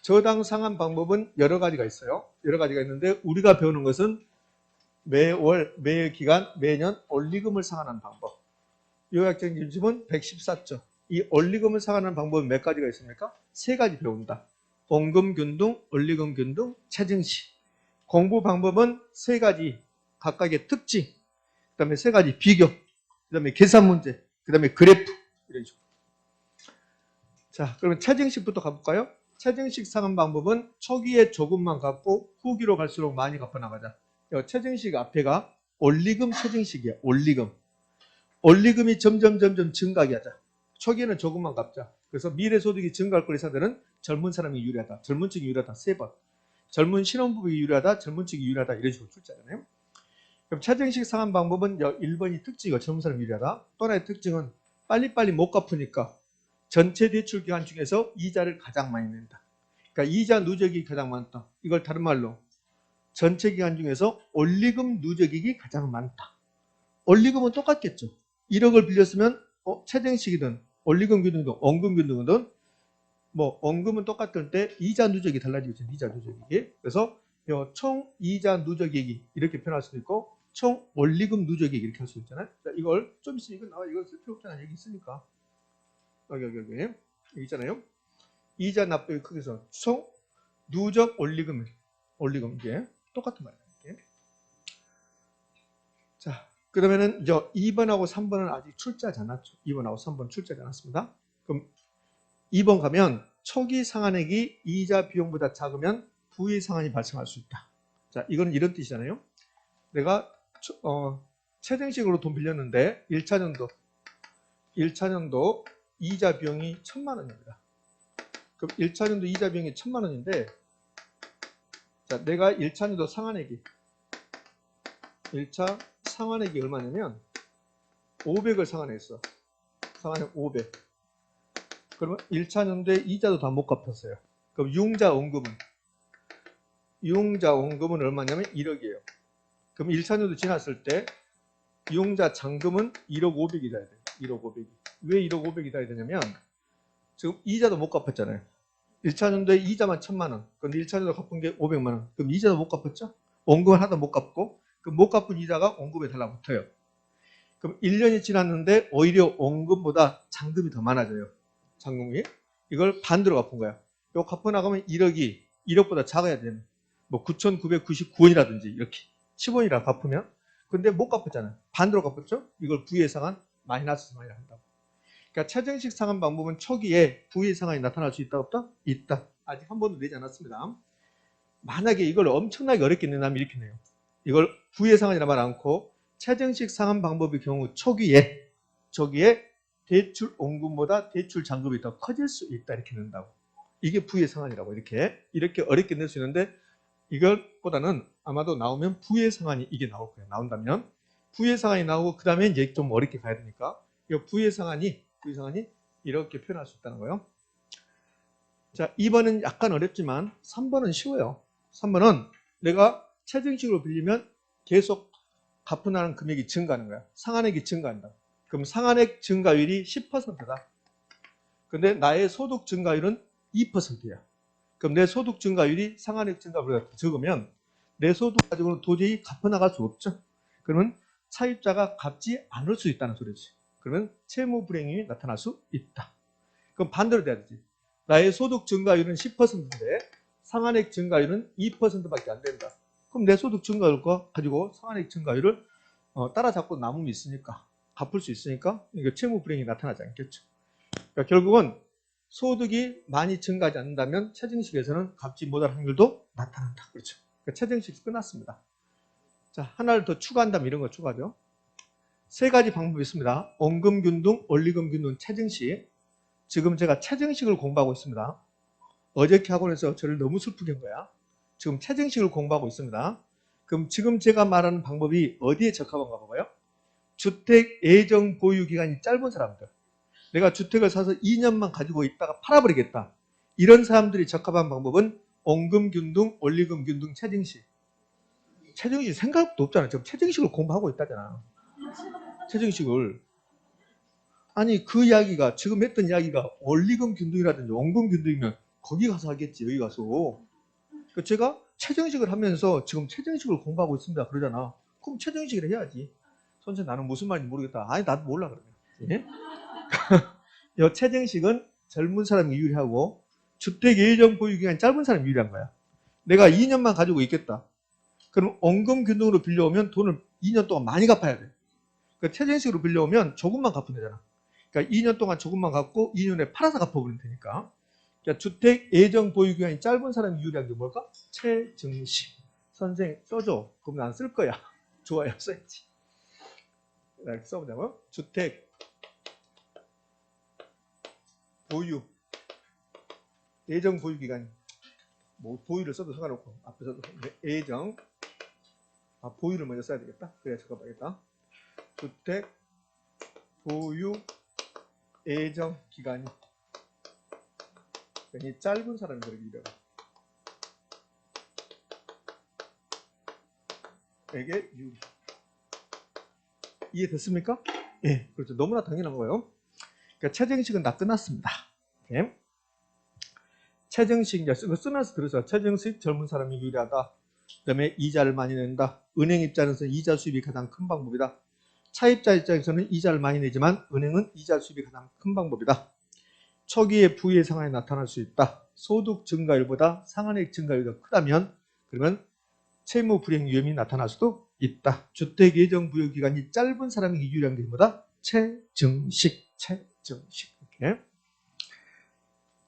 저당 상환 방법은 여러 가지가 있어요. 여러 가지가 있는데 우리가 배우는 것은 매월, 매기간, 매년 원리금을 상환하는 방법. 요약적인 기준은 114조. 이 원리금을 상환하는 방법은 몇 가지가 있습니까? 세 가지 배운다. 원금 균등, 원리금 균등, 체증시. 공부 방법은 세 가지 각각의 특징, 그 다음에 세 가지 비교, 그 다음에 계산 문제, 그 다음에 그래프 이런 식으로. 자, 그러면 체증식부터 가볼까요? 체증식 상환 방법은 초기에 조금만 갚고 후기로 갈수록 많이 갚아 나가자. 체증식 앞에가 원리금 체증식이야. 원리금. 원리금이 점점 증가하게 하자. 초기에는 조금만 갚자. 그래서 미래소득이 증가할 걸 예상되는 젊은 사람이 유리하다. 젊은 층이 유리하다. 세 번. 젊은 신혼부부가 유리하다. 젊은 층이 유리하다. 이런 식으로 출제하잖아요. 그럼 체증식 상환 방법은 1번이 특징이고 젊은 사람이 유리하다. 또 하나의 특징은 빨리빨리 못 갚으니까 전체 대출 기간 중에서 이자를 가장 많이 낸다. 그러니까 이자 누적이 가장 많다. 이걸 다른 말로 전체 기간 중에서 원리금 누적액이 가장 많다. 원리금은 똑같겠죠. 1억을 빌렸으면 체증식이든 원리금 균등이든 원금 균등이든 뭐 원금은 똑같을 때 이자 누적이 달라지겠죠. 이자 누적액이. 그래서 총 이자 누적액이 이렇게 표현할 수도 있고 총 원리금 누적액 이렇게 할 수 있잖아요. 자, 이걸 좀 있으면 이건 나와. 이걸 쓸 필요 없잖아요. 여기 있으니까. 여기 있잖아요. 이자 납부액 크기에서 총 누적 원리금 이게 똑같은 말이에요. 자, 그러면은 2번하고 3번은 아직 출제하지 않았죠. 2번하고 3번 출제하지 않았습니다. 그럼 2번 가면 초기 상환액이 이자 비용보다 작으면 부의 상환이 발생할 수 있다. 자, 이건 이런 뜻이잖아요. 내가 체증식으로 돈 빌렸는데 1차년도 이자 비용이 1,000만 원입니다. 그럼 1차년도 이자 비용이 1,000만 원인데 자, 내가 1차년도 상환액이 1차 상환액이 얼마냐면 500을 상환했어. 상환액 500. 그러면 1차년도에 이자도 다 못 갚았어요. 그럼 융자 원금은 얼마냐면 1억이에요. 그럼 1차년도 지났을 때 융자 잔금은 1억 500이 돼야 돼요. 1억 500이. 왜 1억 500이 돼야 되냐면 지금 이자도 못 갚았잖아요. 1차년도에 이자만 1,000만 원. 근데 1차년도 갚은 게 500만 원. 그럼 이자도 못 갚았죠? 원금을 하나도 못 갚고 그럼 못 갚은 이자가 원금에 달라붙어요. 그럼 1년이 지났는데 오히려 원금보다 잔금이 더 많아져요. 잔금이. 이걸 반대로 갚은 거야. 이거 갚아 나가면 1억이 1억보다 작아야 되는. 뭐 9,999원이라든지 이렇게 10원이라 갚으면. 근데 못 갚았잖아요. 반대로 갚았죠? 이걸 부의 상환 마이너스 상환이라 한다고. 그러니까 체증식 상환 방법은 초기에 부의 상환이 나타날 수 있다 없다? 있다. 아직 한 번도 내지 않았습니다. 만약에 이걸 엄청나게 어렵게 낸다면 이렇게 내요. 이걸 부의 상환이라 말 않고 체증식 상환 방법의 경우 초기에 대출 원금보다 대출 잔금이 더 커질 수 있다 이렇게 낸다고. 이게 부의 상환이라고 이렇게 어렵게 낼 수 있는데 이것보다는 아마도 나오면 부의 상환이 이게 나올 거예요. 나온다면 부의 상환이 나오고 그 다음에 이제 좀 어렵게 가야 되니까 이 부의 상환이 이렇게 표현할 수 있다는 거예요. 자, 2번은 약간 어렵지만 3번은 쉬워요. 3번은 내가 체증식으로 빌리면 계속 갚으라는 금액이 증가하는 거야. 상환액이 증가한다. 그럼 상환액 증가율이 10%다. 근데 나의 소득 증가율은 2%야. 그럼 내 소득 증가율이 상환액 증가율보다 적으면 내 소득 가지고는 도저히 갚아나갈 수 없죠. 그러면 차입자가 갚지 않을 수 있다는 소리지. 그러면 채무 불이행이 나타날 수 있다. 그럼 반대로 돼야 되지. 나의 소득 증가율은 10%인데 상환액 증가율은 2%밖에 안 된다. 그럼 내 소득 증가율과 가지고 상환액 증가율을 따라잡고 남음이 있으니까 갚을 수 있으니까 이게 채무 불이행이 나타나지 않겠죠. 그러니까 결국은 소득이 많이 증가하지 않는다면 체증식에서는 갚지 못할 확률도 나타난다. 그렇죠. 그러니까 체증식이 끝났습니다. 자, 하나를 더 추가한다면 이런 거 추가하죠. 세 가지 방법이 있습니다. 원금 균등, 원리금 균등, 체증식. 지금 제가 체증식을 공부하고 있습니다. 어저께 학원에서 저를 너무 슬프게 한 거야. 지금 체증식을 공부하고 있습니다. 그럼 지금 제가 말하는 방법이 어디에 적합한가 봐요? 주택 예정 보유 기간이 짧은 사람들. 내가 주택을 사서 2년만 가지고 있다가 팔아버리겠다. 이런 사람들이 적합한 방법은 원금 균등, 원리금 균등, 체증식. 체증식 생각도 없잖아. 지금 체증식을 공부하고 있다잖아. 체증식을. 아니 그 이야기가 지금 했던 이야기가 원리금 균등이라든지 원금 균등이면 거기 가서 하겠지, 여기 가서. 그러니까 제가 최정식을 하면서 지금 최정식을 공부하고 있습니다. 그러잖아. 그럼 최정식을 해야지. 선생님 나는 무슨 말인지 모르겠다. 아니 나도 몰라 그러면. 예? 이 최정식은 젊은 사람이 유리하고 주택 예정 보유 기간이 짧은 사람이 유리한 거야. 내가 2년만 가지고 있겠다. 그럼 원금균등으로 빌려오면 돈을 2년 동안 많이 갚아야 돼. 그러니까 최정식으로 빌려오면 조금만 갚으면 되잖아. 그러니까 2년 동안 조금만 갚고 2년에 팔아서 갚아버리면 되니까. 그러니까 주택 예정 보유 기간이 짧은 사람이 유리한 게 뭘까? 최정식. 선생 써줘. 그럼 난 쓸 거야. 좋아요. 써야지. 이렇게 써보자고요. 주택 보유 예정 보유 기간. 뭐 보유를 써도 상관없고 앞에서도 예정 보유를 먼저 써야 되겠다. 그래야 잠깐만겠다. 주택 보유 예정 기간이 짧은 사람이 그렇게 이래가 에게 유리. 이해됐습니까? 예, 그렇죠. 너무나 당연한 거예요. 그러니까 최정식은 다 끝났습니다. 예. 최정식 이제 쓰면서 들으세요. 최정식 젊은 사람이 유리하다. 그다음에 이자를 많이 낸다. 은행 입장에서는 이자 수입이 가장 큰 방법이다. 차입자 입장에서는 이자를 많이 내지만 은행은 이자 수입이 가장 큰 방법이다. 초기에 부의 상한이 나타날 수 있다. 소득 증가율보다 상한액 증가율이 더 크다면 그러면 채무 불이행 위험이 나타날 수도 있다. 주택 예정 부여 기간이 짧은 사람이 유리한 게 뭐다? 최정식. 이렇게.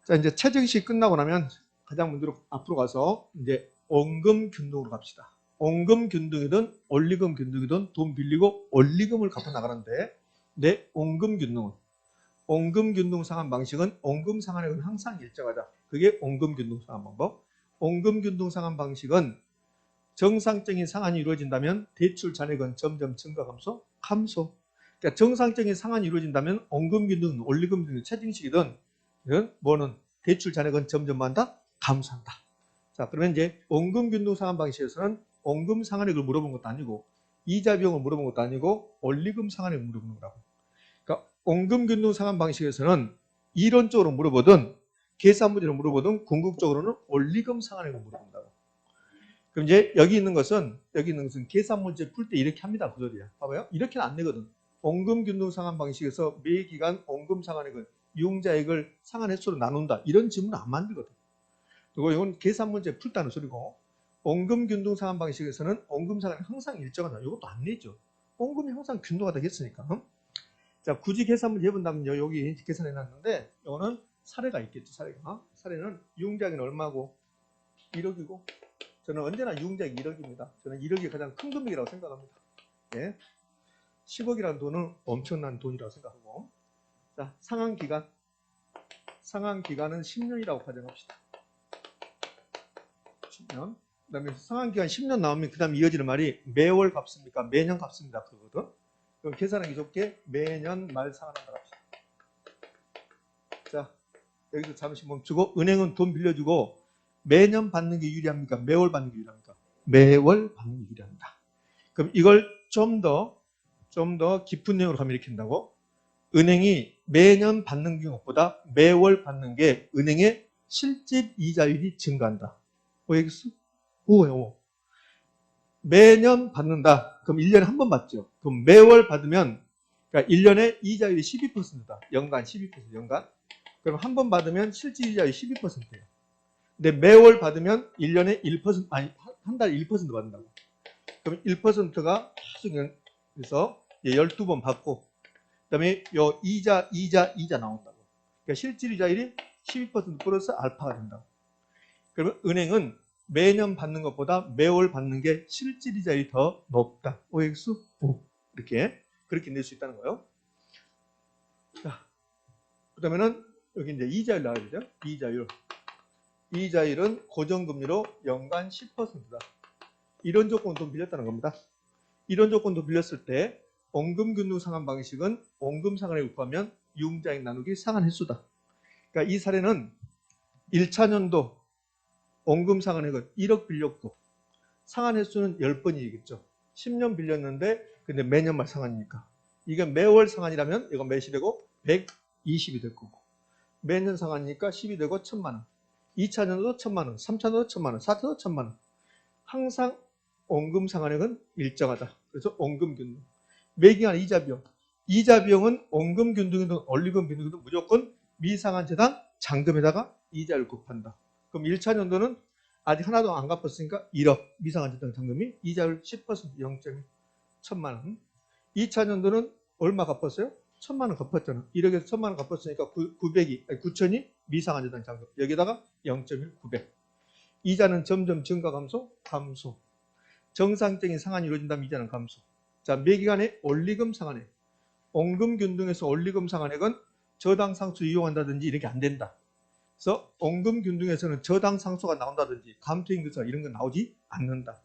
자, 이제 최정식 끝나고 나면 가장 먼저 앞으로 가서 이제 원금균등으로 갑시다. 원금균등이든 원리금균등이든 돈 빌리고 원리금을 갚아 나가는데 내 원금균등 상환 방식은 원금 상환액은 항상 일정하다. 그게 원금균등 상환 방법. 원금균등 상환 방식은 정상적인 상환이 이루어진다면 대출 잔액은 점점 증가 감소. 그러니까 정상적인 상환이 이루어진다면 원금균등, 원리금균등, 최정식이든 뭐는 대출 잔액은 점점 많다 감소한다. 자, 그러면 이제 원금균등 상환 방식에서는 원금 상환액을 물어본 것도 아니고 이자 비용을 물어본 것도 아니고 원리금 상환액을 물어보는 거라고. 그러니까 원금균등 상환 방식에서는 이론적으로 물어보든 계산 문제로 물어보든 궁극적으로는 원리금 상환액을 물어본다고. 그럼 이제 여기 있는 것은 계산 문제 풀 때 이렇게 합니다. 그 소리야. 봐봐요. 이렇게는 안 내거든. 원금균등 상환 방식에서 매 기간 원금 상환액은 이용자액을 상환 횟수로 나눈다. 이런 질문을 안 만들거든. 그리고 이건 계산 문제 풀다는 소리고 원금균등 상환 방식에서는 원금 상환이 항상 일정하다. 이것도 안 내죠. 원금이 항상 균등하다 했으니까. 자, 굳이 계산 문제 해본다면 여기 계산해 놨는데 이거는 사례가 있겠죠. 사례는 이용자액은 얼마고 1억이고 저는 언제나 이용자액이 1억입니다. 저는 1억이 가장 큰 금액이라고 생각합니다. 예. 10억이라는 돈은 엄청난 돈이라고 생각하고. 자, 상환 기간은 10년이라고 가정합시다. 10년. 그다음에 상환 기간 10년 나오면 그다음 이어지는 말이 매월 갚습니까? 매년 갚습니다. 그거거든. 그럼 계산하기 좋게 매년 말 상환한다 합시다. 자, 여기서 잠시 멈추고 은행은 돈 빌려주고 매년 받는 게 유리합니까? 매월 받는 게 유리합니까? 매월 받는 게 유리합니다. 그럼 이걸 좀 더 깊은 내용으로 가면 이렇게 한다고. 은행이 매년 받는 경우보다 매월 받는 게 은행의 실질 이자율이 증가한다. 알겠어? 오. 매년 받는다. 그럼 1년에 한 번 받죠. 그럼 매월 받으면 그러니까 1년에 이자율이 12%다. 연간 12%. 연간. 그럼 한 번 받으면 실질 이자율이 12%예요. 근데 매월 받으면 1년에 1%, 아니, 한 달에 1% 받는다고. 그럼 1%가 그래서 12번 받고, 그 다음에 요 이자 나온다고. 그러니까 실질 이자율이 12% 플러스 알파가 된다고. 그러면 은행은 매년 받는 것보다 매월 받는 게 실질 이자율이 더 높다. OX? 그렇게 낼 수 있다는 거예요. 자, 그 다음에는 여기 이제 이자율 나와야 되죠. 이자율은 고정금리로 연간 10%다. 이런 조건 돈 빌렸다는 겁니다. 이런 조건 돈 빌렸을 때 원금균등 상환 방식은 원금 상환액을 구하면 이용자액 나누기 상환 횟수다. 그러니까 이 사례는 1차년도 원금 상환액은 1억 빌렸고 상환 횟수는 10번이겠죠. 10년 빌렸는데 근데 매년 말 상환이니까 이게 매월 상환이라면 이건 몇이 되고 120이 될 거고 매년 상환이니까 10이 되고 1000만 원. 2차년도 1,000만 원, 3차년도 1,000만 원, 4차년도 1,000만 원. 항상 원금 상환액은 일정하다. 그래서 원금 균등. 매기간 이자 비용. 이자 비용은 원금 균등이든 원리금 균등이든 무조건 미상한 저당 잔금에다가 이자를 곱한다. 그럼 1차년도는 아직 하나도 안 갚았으니까 1억 미상한 저당 잔금이 이자율 10% 0.1 1,000만 원. 2차년도는 얼마 갚았어요? 1,000만 원 갚았잖아. 1억에서 1,000만 원 갚았으니까 9,000이 미상한 저당 잔금. 여기다가 0.1 900. 이자는 점점 증가 감소? 감소. 정상적인 상환이 이루어진다면 이자는 감소. 자, 매기간의 원리금 상환액. 원금 균등에서 원리금 상환액은 저당 상수 이용한다든지 이렇게 안 된다. 그래서 원금 균등에서는 저당 상수가 나온다든지 감투인규사 이런 건 나오지 않는다.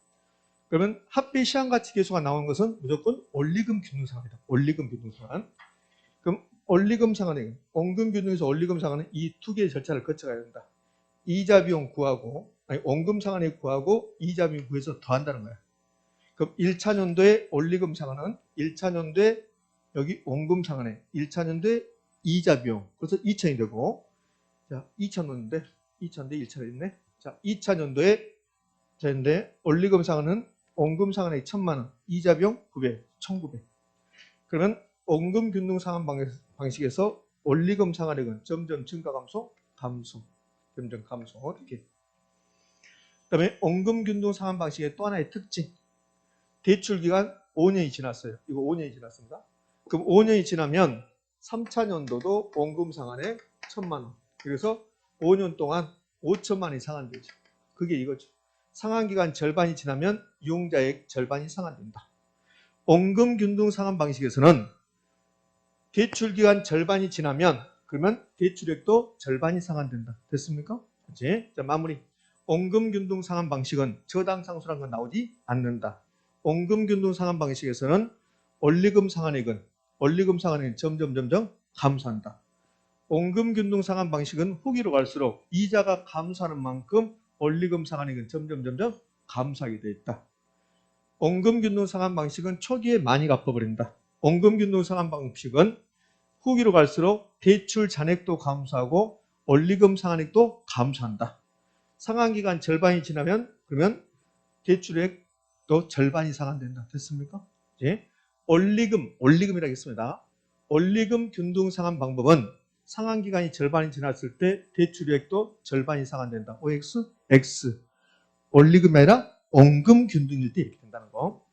그러면 합계 시한가치 계수가 나오는 것은 무조건 원리금 균등 상환이다. 원리금 균등 상환. 그럼 원리금 상환액은 원금 균등에서 원리금 상환은 이 두 개의 절차를 거쳐가야 된다. 이자 비용 구하고 원금 상환액 구하고 이자 비용 구해서 더한다는 거야. 그럼 1차년도에 원리금 상환은 1차년도에 여기 원금 상환액 1차년도에 이자 비용 그래서 2천이 되고 자 2차년도인데 1차가 있네. 자 2차년도에 되는데 원리금 상환은 원금 상환액 1,000만 원 이자 비용 900 1,900. 그러면 원금 균등 상환 방식에서 원리금 상환액은 점점 증가 감소 감소 점점 감소 이렇게. 그다음에 원금 균등 상환 방식의 또 하나의 특징. 대출 기간 5년이 지났어요. 이거 5년이 지났습니다. 그럼 5년이 지나면 3차년도도 원금 상환액 1,000만 원. 그래서 5년 동안 5천만 원이 상환되죠. 그게 이거죠. 상환기간 절반이 지나면 이용자액 절반이 상환된다. 원금 균등 상환 방식에서는 대출기간 절반이 지나면 그러면 대출액도 절반이 상환된다. 됐습니까? 그치? 자, 마무리. 원금 균등 상환 방식은 저당 상수라는 건 나오지 않는다. 원금 균등 상환 방식에서는 원리금 상환액은 점점 감소한다. 원금 균등 상환 방식은 후기로 갈수록 이자가 감소하는 만큼 원리금 상환액은 점점 감소하게 되어 있다. 원금 균등 상환 방식은 초기에 많이 갚아버린다. 원금 균등 상환 방식은 후기로 갈수록 대출 잔액도 감소하고 원리금 상환액도 감소한다. 상환기간 절반이 지나면 그러면 대출액도 절반이 상환된다. 됐습니까? 예. 원리금이라고 했습니다. 원리금 균등 상환 방법은 상환기간이 절반이 지났을 때 대출액도 절반이 상환된다. OX, X. 원리금이 아니라 원금 균등일 때 이렇게 된다는 거.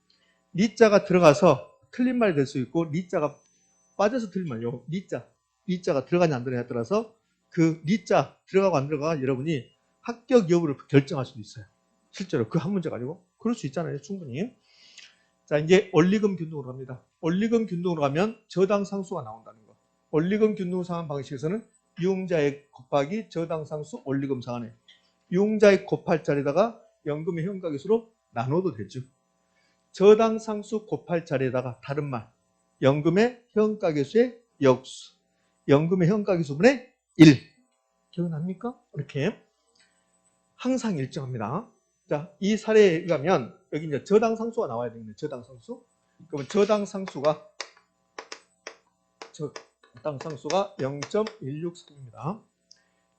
리자가 들어가서 틀린 말이 될 수 있고 리자가 빠져서 틀린 말이요. 리자가 들어가냐 안 들어가냐에 따라서 그 리자 들어가고 안 들어가 여러분이 합격 여부를 결정할 수도 있어요. 실제로 그 한 문제가 아니고 그럴 수 있잖아요. 충분히. 자 이제 원리금 균등으로 갑니다. 원리금 균등으로 가면 저당 상수가 나온다는 거. 원리금 균등 상환 방식에서는 이용자액 곱하기 저당 상수 원리금 상환액. 이용자액 곱할 자리에다가 연금의 현가계수로 나눠도 되죠. 저당 상수 곱할 자리에다가 다른 말 연금의 현가계수의 역수. 연금의 현가계수분의 1. 기억납니까? 이렇게 항상 일정합니다. 자, 이 사례에 의하면 여기 이제 저당 상수가 나와야 되겠네. 저당 상수. 그러면 저당 상수가 0.163입니다.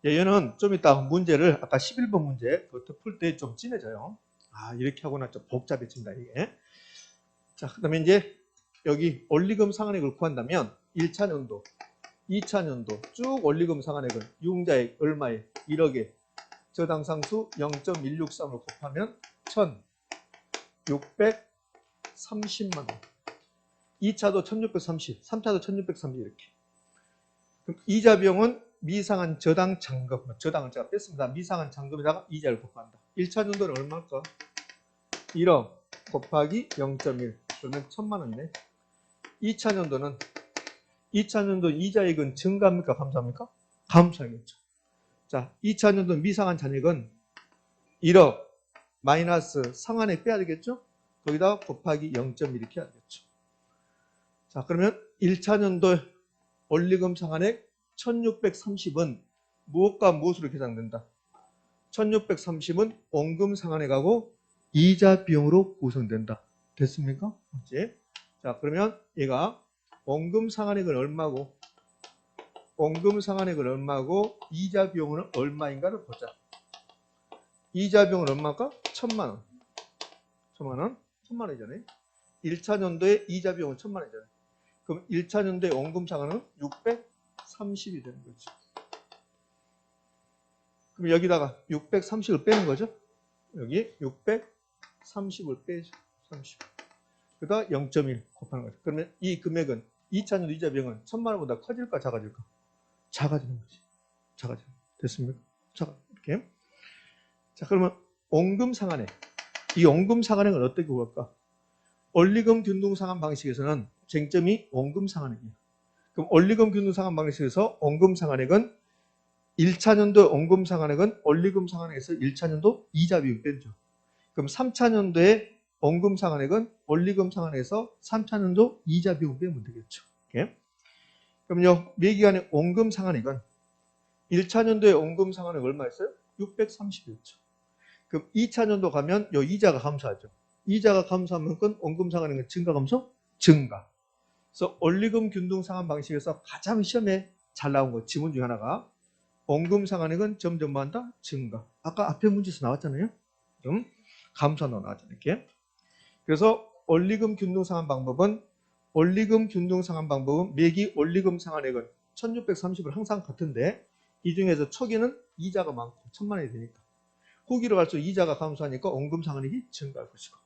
얘는 좀 이따 문제를 아까 11번 문제 그것도 풀 때 좀 진해져요. 아, 이렇게 하고나 좀 복잡해진다 이게. 자, 그다음에 이제 여기 원리금 상환액을 구한다면 1차년도, 2차년도 쭉 원리금 상환액은 이용자액 얼마에 1억에 저당 상수 0.163을 곱하면 1,630만 원. 2차도 1,630, 3차도 1,630 이렇게. 그럼 이자 비용은 미상한 저당 잔금, 저당을 제가 뺐습니다. 미상한 잔금에다가 이자를 곱한다. 1차년도는 얼마일까? 1억 곱하기 0.1 그러면 1,000만 원이네. 2차년도 이자액은 증가합니까? 감소합니까? 감소하겠죠. 자, 2차년도 미상한 잔액은 1억 마이너스 상환액 빼야 되겠죠? 거기다 곱하기 0.1 이렇게 해야 되겠죠. 자, 그러면 1차년도 원리금 상환액 1,630은 무엇과 무엇으로 계산된다? 1,630은 원금 상환액하고 이자 비용으로 구성된다. 됐습니까? 이제 자, 그러면 얘가 원금 상환액은 얼마고 이자 비용은 얼마인가를 보자. 이자 비용은 얼마일까? 1000만 원. 1000만 원? 1000만 원이잖아요. 1차 년도에 이자 비용은 1000만 원이잖아요. 그럼 1차 년도에 원금 상환은 630이 되는 거지. 그럼 여기다가 630을 빼는 거죠. 여기 630을 빼죠. 30. 그다음 0.1 곱하는 거죠. 그러면 이 금액은 2차 년도 이자 비용은 1000만 원보다 커질까 작아질까? 작아지는 거지. 작아져. 됐습니까? 작아. 이렇게. 자, 그러면 원금 상환액. 이 원금 상환액은 어떻게 구할까? 원리금 균등 상환 방식에서는 쟁점이 원금 상환액이에요. 그럼 원리금 균등 상환 방식에서 원금 상환액은 1차 년도 원금 상환액은 원리금 상환액에서 1차 년도 이자 비용 빼죠. 그럼 3차 년도에 원금 상환액은 원리금 상환액에서 3차 년도 이자 비용 빼면 되겠죠. 이렇게. 그럼요, 매기간의 원금 상환액은 1차 년도에 원금 상환액 얼마였어요? 630이었죠. 그럼 2차 년도 가면 요 이자가 감소하죠. 이자가 감소하면 원금 상환액은 증가 감소? 증가. 그래서 원리금 균등 상환 방식에서 가장 시험에 잘 나온 거 지문 중에 하나가 원금 상환액은 점점 뭐한다? 증가. 아까 앞에 문제에서 나왔잖아요. 그럼 감소한다고 나왔잖아요. 이렇게. 그래서 원리금 균등 상환 방법은 매기 원리금 상환액은 1630을 항상 같은데 이 중에서 초기는 이자가 많고 1000만 원이 되니까 후기로 갈수록 이자가 감소하니까 원금 상환액이 증가할 것이고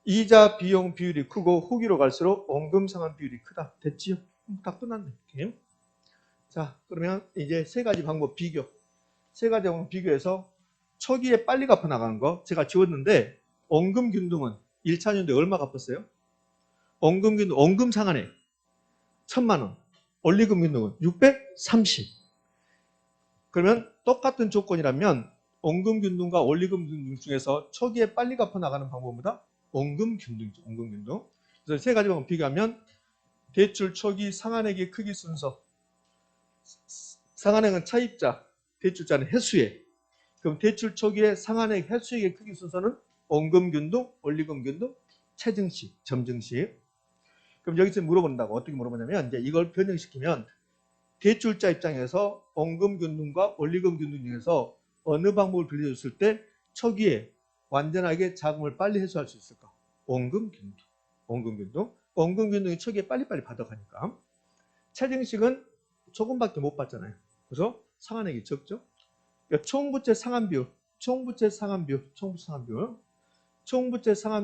이자 비용 비율이 크고 후기로 갈수록 원금 상환 비율이 크다. 됐지요? 다 끝났네. 이렇게. 자, 그러면 이제 세 가지 방법 비교. 세 가지 방법 비교해서 초기에 빨리 갚아 나가는 거 제가 지웠는데 원금 균등은 1차 년도에 얼마 갚았어요? 원금 균등, 원금 상환액 1000만 원. 원리금 균등은 630. 그러면 똑같은 조건이라면 원금 균등과 원리금 균등 중에서 초기에 빨리 갚아 나가는 방법보다 원금 균등이죠. 원금 균등. 그래서 세 가지 방법 비교하면 대출 초기 상환액의 크기 순서. 상환액은 차입자, 대출자는 회수액. 그럼 대출 초기에 상환액, 회수액의 크기 순서는 원금 균등, 원리금 균등, 체증식, 점증식. 그럼 여기서 물어본다고 어떻게 물어보냐면 이제 이걸 변형시키면 대출자 입장에서 원금 균등과 원리금 균등 중에서 어느 방법을 빌려줬을 때 초기에 완전하게 자금을 빨리 회수할 수 있을까? 원금 균등. 원금 균등. 원금 균등이 초기에 빨리빨리 받아가니까. 체증식은 조금밖에 못 받잖아요. 그래서 상환액이 적죠. 그러니까 총부채 상환 비율, 총부채 상환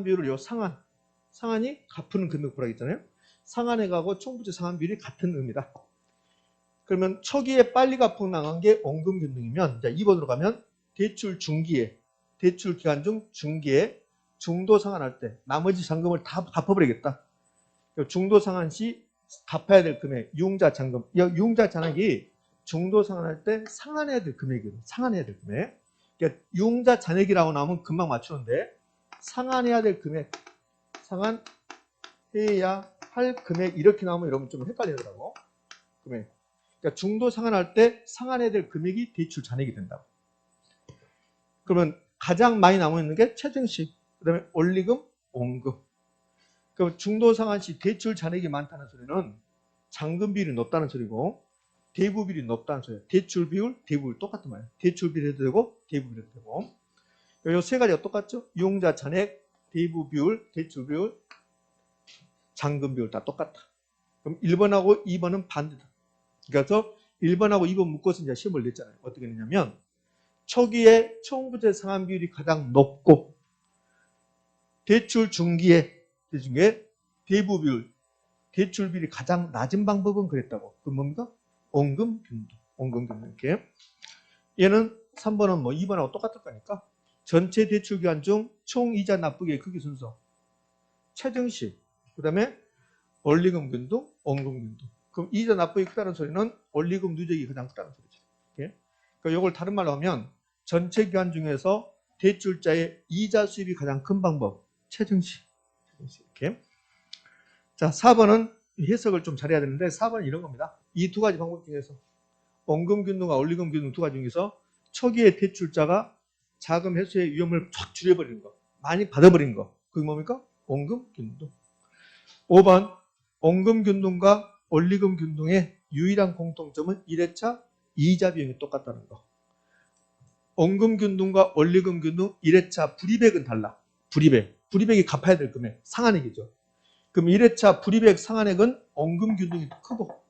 비율을 요 상환이 갚는 금액 보라 했잖아요. 상환액하고 총부채 상환 비율이 같은 의미다. 그러면 초기에 빨리 갚아 나간 게 원금 균등이면 2번으로 가면 대출 중기에, 대출 기간 중 중기에 중도 상환할 때 나머지 잔금을 다 갚아버리겠다. 중도 상환 시 갚아야 될 금액, 유흥자 잔금. 유흥자 잔액이 중도 상환할 때 상환해야 될 금액이에요. 상환해야 될 금액. 그러니까 유흥자 잔액이라고 나오면 금방 맞추는데 상환해야 될 금액, 상환해야 할 금액 이렇게 나오면 여러분 좀 헷갈리더라고. 금액. 그러니까 중도 상환할 때 상환해야 될 금액이 대출 잔액이 된다고. 그러면 가장 많이 남아있는 게 체증식, 그 다음에 원리금, 원금. 그럼 중도 상환 시 대출 잔액이 많다는 소리는 잔금 비율이 높다는 소리고 대부 비율이 높다는 소리예요. 대출 비율, 대부 비율 똑같은 말이에요. 대출 비율 해도 되고 대부 비율 해도 되고. 이 세 가지가 똑같죠? 이용자 잔액, 대부 비율, 대출 비율, 잔금 비율 다 똑같다. 그럼 1번하고 2번은 반대다. 그래서 1번하고 2번 묶어서 이제 시험을 냈잖아요. 어떻게 냈냐면 초기에 총부채 상환 비율이 가장 높고 대출 중기에 대부 비율, 대출 비율이 가장 낮은 방법은 그랬다고. 그럼 뭡니까? 원금 균등. 원금 균등. 이렇게. 얘는 3번은 뭐 2번하고 똑같을 거니까 전체 대출 기간 중 총 이자 납부액의 크기 순서. 체증식. 그다음에 원리금 균등, 원금 균등. 그럼 이자 납부액이 크다는 소리는 원리금 누적이 가장 크다는 소리죠. 이렇게. 그러니까 이걸 다른 말로 하면 전체 기간 중에서 대출자의 이자 수입이 가장 큰 방법. 체증식. 이렇게. 자, 4번은 해석을 좀 잘해야 되는데 4번은 이런 겁니다. 이 두 가지 방법 중에서 원금 균등과 원리금 균등 두 가지 중에서 초기에 대출자가 자금 회수의 위험을 확 줄여버리는 거. 많이 받아버린 거. 그게 뭡니까? 원금 균등. 5번 원금 균등과 원리금 균등의 유일한 공통점은 1회차 이자 비용이 똑같다는 거. 원금균등과 원리금균등 1회차 불이백은 달라. 불이백이 갚아야 될 금액, 상한액이죠. 그럼 1회차 불이백 상한액은 원금균등이 크고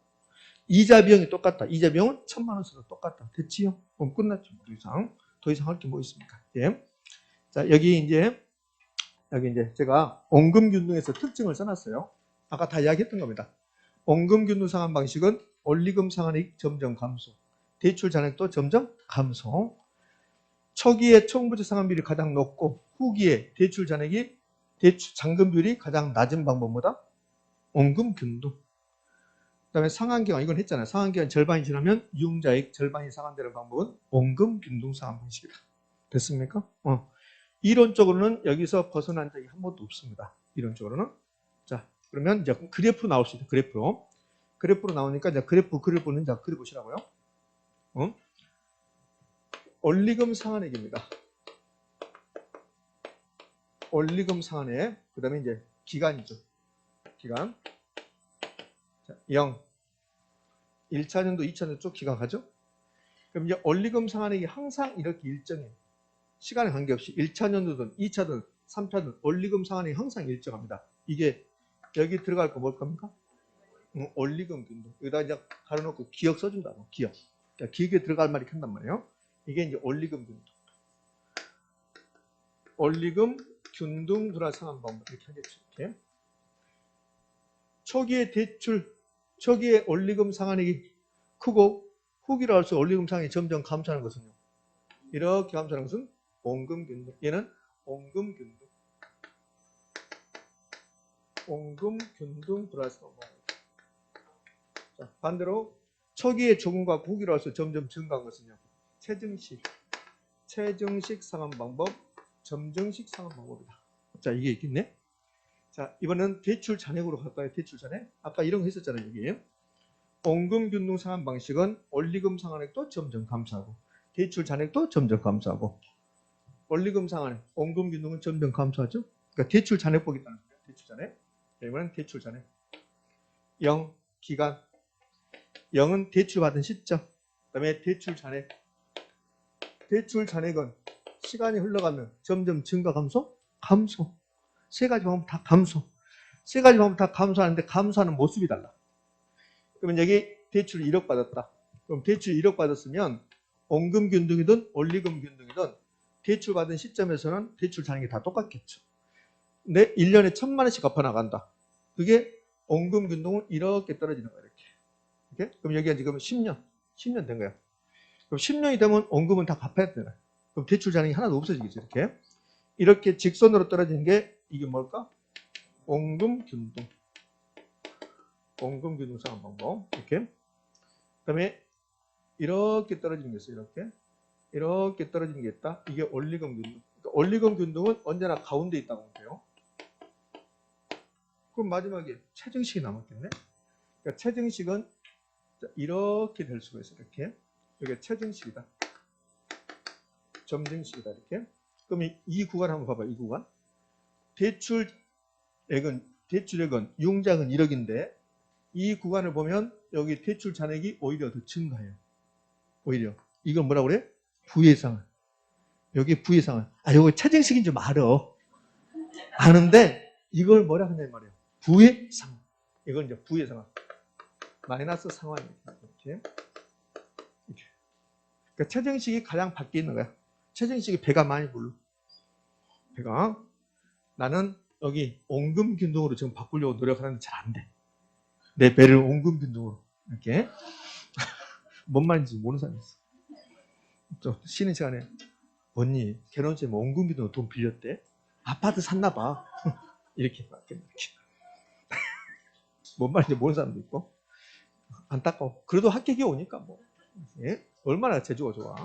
이자 비용이 똑같다. 이자 비용은 1,000만 원수로 똑같다. 됐지요? 그럼 끝났죠. 더 이상 할 게 뭐 있습니까? 예. 자, 여기 이제 제가 원금균등에서 특징을 써놨어요. 아까 다 이야기했던 겁니다. 원금균등 상환 방식은 원리금 상환액 점점 감소, 대출 잔액도 점점 감소. 초기에 총부채 상환비율이 가장 높고 후기에 대출 잔액이 잔금 비율이 가장 낮은 방법보다 원금균등. 그다음에 상환기간 이건 했잖아요. 상환기간 절반이 지나면 이용자액 절반이 상환되는 방법은 원금균등 상환 방식이다. 됐습니까? 이론적으로는 여기서 벗어난 적이 한 번도 없습니다. 이론적으로는. 자, 그러면 이제 그래프로 나올 수 있다. 그래프로 나오니까 이제 그래프는 자 그려보시라고요. 원리금 상환액입니다. 원리금 상환액. 그다음에 이제 기간이죠. 기간. 자, 0. 1차년도, 2차년도 쭉 기간 가죠. 그럼 이제 원리금 상환액이 항상 이렇게 일정해요. 시간에 관계없이 1차년도든 2차든 3차든 원리금 상환액이 항상 일정합니다. 이게 여기 들어갈 거 뭘 겁니까? 원리금 균등. 여기다 이제 가려놓고 기억 써준다고. 기억. 그러니까 기억에 들어갈 말이 큰단 말이에요. 이게 이제 원리금 균등. 원리금 균등 불화 상환 방법 이렇게 하겠죠. 이렇게. 초기에 원리금 상환액이 크고 후기로 할수록 원리금 상환이 점점 감소하는 것은요. 이렇게 감소하는 것은 원금균등. 얘는 원금균등. 원금균등 플러스 원금. 자, 반대로 초기에 조금과 후기로 할수록 점점 증가한 것은요. 체증식 상환 방법, 점증식 상환 방법이다. 자, 이게 있겠네. 자, 이번엔 대출 잔액으로 갈까요? 대출 잔액. 아까 이런 거 했었잖아요, 여기. 원금균등 상환 방식은 원리금 상환액도 점점 감소하고 대출 잔액도 점점 감소하고 원리금 상환액, 원금균등은 점점 감소하죠. 그러니까 대출 잔액 보겠다는 거예요. 대출 잔액. 이번엔 대출 잔액. 0, 기간. 0은 대출 받은 시점. 그 다음에 대출 잔액. 대출 잔액은 시간이 흘러가면 점점 증가, 감소? 감소. 세 가지 방법 다 감소. 세 가지 방법 다 감소하는데 감소하는 모습이 달라. 그러면 여기 대출 1억 받았다. 그럼 대출 1억 받았으면 원금균등이든 원리금균등이든 대출 받은 시점에서는 대출 잔액이 다 똑같겠죠. 근데 1년에 1,000만 원씩 갚아 나간다. 그게 원금균등은 이렇게 떨어지는 거예요. 이렇게. 그럼 여기가 지금 10년 된 거야. 그럼 10년이 되면 원금은 다 갚아야 되나? 그럼 대출 잔액이 하나도 없어지겠죠. 이렇게 직선으로 떨어지는 게 이게 뭘까? 원금균등. 원금균등 상환 방법. 이렇게. 그다음에 이렇게 떨어지는 게 있어요. 이렇게 떨어지는 게 있다. 이게 원리금균등. 그러니까 원리금균등은 언제나 가운데 있다고 보세요. 그럼 마지막에 체증식이 남았겠네. 그러니까 체증식은 이렇게 될 수가 있어요. 이렇게. 이게 체증식이다. 점증식이다. 이렇게. 그럼 이 구간 한번 봐봐. 이 구간. 대출액은 이용자액은 1억인데 이 구간을 보면 여기 대출 잔액이 오히려 더 증가해요. 오히려. 이건 뭐라고 그래? 부예상환. 여기 부예상환. 요거 체증식인 줄 알아. 아는데 이걸 뭐라 하냐 말이에요. 부예상환. 이건 이제 부예상환. 마이너스 상환입니다. 이렇게. 그러니까 체증식이 가장 밖에 있는 거야. 체증식이 배가 많이 불러. 배가. 나는 여기 원금균등으로 지금 바꾸려고 노력하는데 잘 안 돼. 내 배를 원금균등으로. 이렇게. 뭔 말인지 모르는 사람이 있어. 또 쉬는 시간에 언니 결혼식에 원금균등으로 돈 빌렸대. 아파트 샀나 봐. 이렇게. 뭔 말인지 모르는 사람도 있고. 안타까워. 그래도 합격이 오니까 뭐. 예? 얼마나 재주가 좋아.